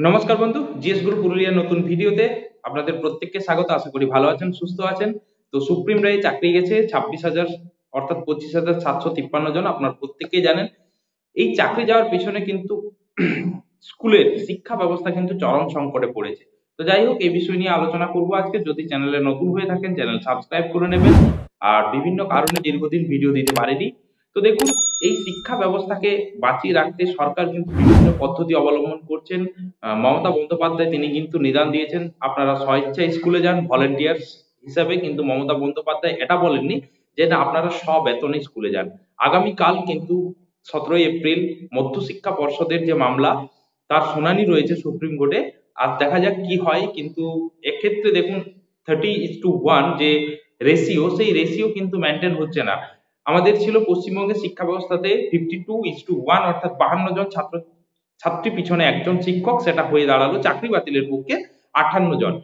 নমস্কার বন্ধু, GS group পুরুলিয়ার নতুন ভিডিওতে আপনাদের প্রত্যেককে স্বাগত। আশা করি ভালো আছেন, সুস্থ আছেন। তো সুপ্রিম রায়ে চাকরি গেছে 26,000 অর্থাৎ 25,753 জন। আপনার প্রত্যেকেই জানেন এই চাকরি যাওয়ার পেছনে কিন্তু স্কুলের শিক্ষা ব্যবস্থা কিন্তু চরম সংকটে পড়েছে। তো যাই হোক, এই বিষয় নিয়ে আলোচনা করব আজকে। যদি চ্যানেলে নতুন হয়ে থাকেন চ্যানেল সাবস্ক্রাইব করে নেবেন। আর বিভিন্ন কারণে দীর্ঘদিন ভিডিও দিতে পারেনি। তো দেখুন, এই শিক্ষা ব্যবস্থাকে বাঁচিয়ে রাখতে সরকার কিন্তু বিভিন্ন পদ্ধতি অবলম্বন করছেন। মমতা বন্দ্যোপাধ্যায় তিনি কিন্তু নিদান দিয়েছেন, আপনারা স্বেচ্ছায় স্কুলে যান ভলেন্টিয়ার্স হিসাবে। কিন্তু মমতা বন্দ্যোপাধ্যায় এটা বলেননি যে না, আপনারা বেতনে স্কুলে যান। আগামীকাল কিন্তু 17 এপ্রিল মধ্যশিক্ষা পর্ষদের যে মামলা, তার শুনানি রয়েছে সুপ্রিম কোর্টে। আর দেখা যাক কি হয়। কিন্তু এক্ষেত্রে দেখুন, 30:1 যে রেশিও, সেই রেশিও কিন্তু মেনটেন হচ্ছে না। আমাদের ছিল পশ্চিমবঙ্গের শিক্ষা ব্যবস্থাতে 52:1, অর্থাৎ 52 জন ছাত্র ছাত্রী পিছনে একজন শিক্ষক, সেটা হয়ে দাঁড়ালো চাকরি বাতিলের পক্ষে 58 জন।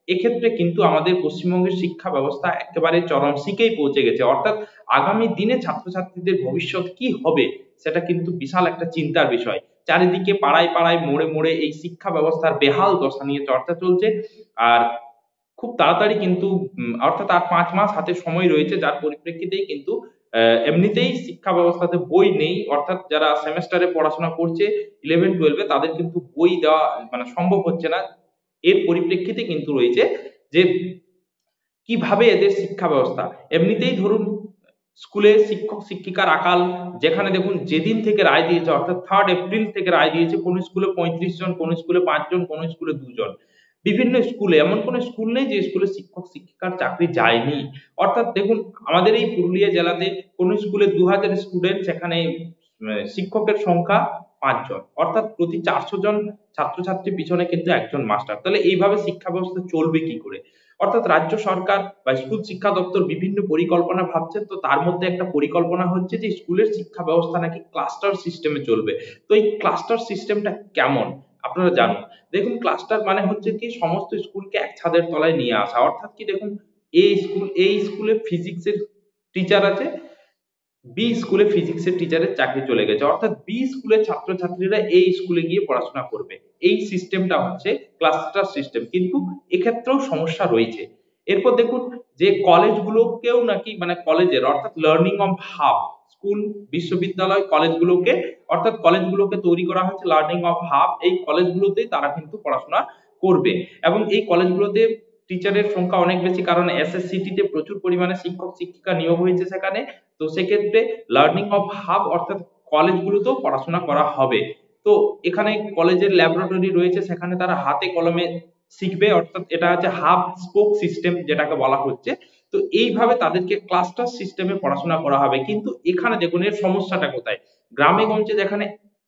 এক্ষেত্রে কিন্তু আমাদের পশ্চিমবঙ্গের শিক্ষা ব্যবস্থা একেবারে চরম শিখেই পৌঁছে গেছে। অর্থাৎ আগামী দিনে ছাত্রছাত্রীদের ভবিষ্যৎ কি হবে সেটা কিন্তু বিশাল একটা চিন্তার বিষয়। চারিদিকে পাড়ায় পাড়ায় মোড়ে মোড়ে এই শিক্ষা ব্যবস্থার বেহাল দশা নিয়ে চর্চা চলছে। আর খুব তাড়াতাড়ি কিন্তু অর্থাৎ আর 5 মাস হাতে সময় রয়েছে, যার পরিপ্রেক্ষিতেই কিন্তু এমনিতেই শিক্ষা ব্যবস্থাতে বই নেই। অর্থাৎ যারা সেমেস্টারে পড়াশোনা করছে 11-12-এ, তাদের কিন্তু বই দেওয়া মানে সম্ভব হচ্ছে না। এর পরিপ্রেক্ষিতে কিন্তু রয়েছে যে কিভাবে এদের শিক্ষা ব্যবস্থা, এমনিতেই ধরুন স্কুলে শিক্ষক শিক্ষিকার আকাল, যেখানে দেখুন যেদিন থেকে রায় দিয়েছে অর্থাৎ 3 এপ্রিল থেকে রায় দিয়েছে, কোন স্কুলে 35 জন, কোন স্কুলে 5 জন, কোন স্কুলে 2 জন। বিভিন্ন স্কুলে, এমন কোন স্কুল নেই যে স্কুলে শিক্ষক শিক্ষিকার চাকরি যায়নি। অর্থাৎ দেখুন, আমাদের এই পুরুলিয়া জেলাতে কোন স্কুলে 2000 স্টুডেন্ট, সেখানে শিক্ষকের সংখ্যা 5 জন। অর্থাৎ প্রতি 400 জন ছাত্রছাত্রী পিছনে কিন্তু একজন মাস্টার। তাহলে এইভাবে শিক্ষা ব্যবস্থা চলবে কি করে? অর্থাৎ রাজ্য সরকার বা স্কুল শিক্ষা দপ্তর বিভিন্ন পরিকল্পনা ভাবছেন। তো তার মধ্যে একটা পরিকল্পনা হচ্ছে যে স্কুলের শিক্ষা ব্যবস্থা নাকি ক্লাস্টার সিস্টেমে চলবে। তো এই ক্লাস্টার সিস্টেমটা কেমন আপনারা জানুন। দেখুন, ক্লাস্টার মানে হচ্ছে কি সমস্ত স্কুলকে এক ছাদের তলায় নিয়ে আসা। অর্থাৎ কি, দেখুন এই স্কুলে ফিজিক্সের টিচার আছে, বি স্কুলে ফিজিক্সের টিচারের চাকরি চলে গেছে, অর্থাৎ বি স্কুলের ছাত্রছাত্রীরা এই স্কুলে গিয়ে পড়াশোনা করবে। এই সিস্টেমটা হচ্ছে ক্লাস্টার সিস্টেম, কিন্তু এক্ষেত্রেও সমস্যা রয়েছে। এরপর দেখুন যে কলেজগুলোকেও নাকি মানে কলেজের অর্থাৎ লার্নিং অফ হাব, স্কুল বিশ্ববিদ্যালয় কলেজগুলোকে, অর্থাৎ কলেজগুলোকে তৈরি করা হচ্ছে লার্নিং অফ হাব। এই কলেজগুলোতেই তারা কিন্তু পড়াশোনা করবে এবং এই কলেজগুলোতে টিচারের সংখ্যা অনেক বেশি, কারণ এসএসসিটি তে প্রচুর পরিমাণে শিক্ষক শিক্ষিকা নিয়োগ হয়েছে সেখানে। তো সেক্ষেত্রে লার্নিং অফ হাব অর্থাৎ কলেজগুলোতেও পড়াশোনা করা হবে। তো এখানে কলেজের ল্যাবরেটরি রয়েছে, সেখানে তারা হাতে কলমে শিখবে। অর্থাৎ এটা হচ্ছে হাব স্পোক সিস্টেম যেটাকে বলা হচ্ছে। তো এইভাবে তাদেরকে ক্লাস্টার সিস্টেমে পড়াশোনা করা হবে। কিন্তু এখানে দেখুন এর সমস্যাটা কোথায়। গ্রামে গঞ্জে যেখানে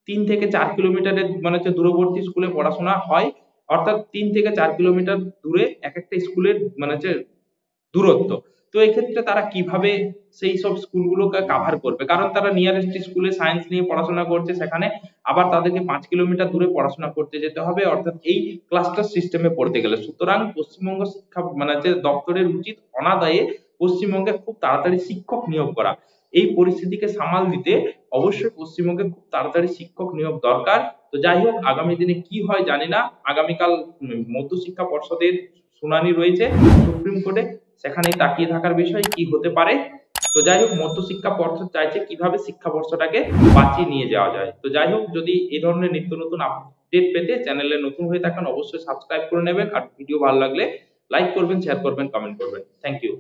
3 থেকে 4 কিলোমিটারের মানে হচ্ছে দূরবর্তী স্কুলে পড়াশোনা হয়, অর্থাৎ 3 থেকে 4 কিলোমিটার দূরে এক একটা স্কুলের মানে হচ্ছে দূরত্ব। তো এক্ষেত্রে তারা কিভাবে সেই সব স্কুলগুলোকে কাভার করবে, কারণ তারা নিয়ারেস্ট স্কুলে সায়েন্স নিয়ে পড়াশোনা করছে, সেখানে আবার তাদেরকে 5 কিলোমিটার দূরে পড়াশোনা করতে যেতে হবে, অর্থাৎ এই ক্লাস্টার সিস্টেমে পড়তে গেলে। সুতরাং পশ্চিমবঙ্গ শিক্ষা মানে যে দপ্তরের উচিত অনাদায়ে পশ্চিমবঙ্গে খুব তাড়াতাড়ি শিক্ষক নিয়োগ করা। এই পরিস্থিতিকে সামাল দিতে অবশ্যই পশ্চিমবঙ্গে খুব তাড়াতাড়ি শিক্ষক নিয়োগ দরকার। তো যাই হোক, আগামী দিনে কি হয় জানি না। আগামীকাল মধ্যশিক্ষা পর্ষদের শুনানি রয়েছে সুপ্রিম কোর্টে, সেখানেই তাকিয়ে থাকার বিষয় কি হতে পারে। তো যাই হোক, মধ্যশিক্ষা পর্ষদ চাইছে কিভাবে শিক্ষাবর্ষটাকে বাঁচিয়ে নিয়ে যাওয়া যায়। তো যাই হোক, যদি এই ধরনের নিত্য নতুন আপডেট পেতে চ্যানেলে নতুন হয়ে থাকেন অবশ্যই সাবস্ক্রাইব করে নেবেন। আর ভিডিও ভালো লাগলে লাইক করবেন, শেয়ার করবেন, কমেন্ট করবেন। Thank you.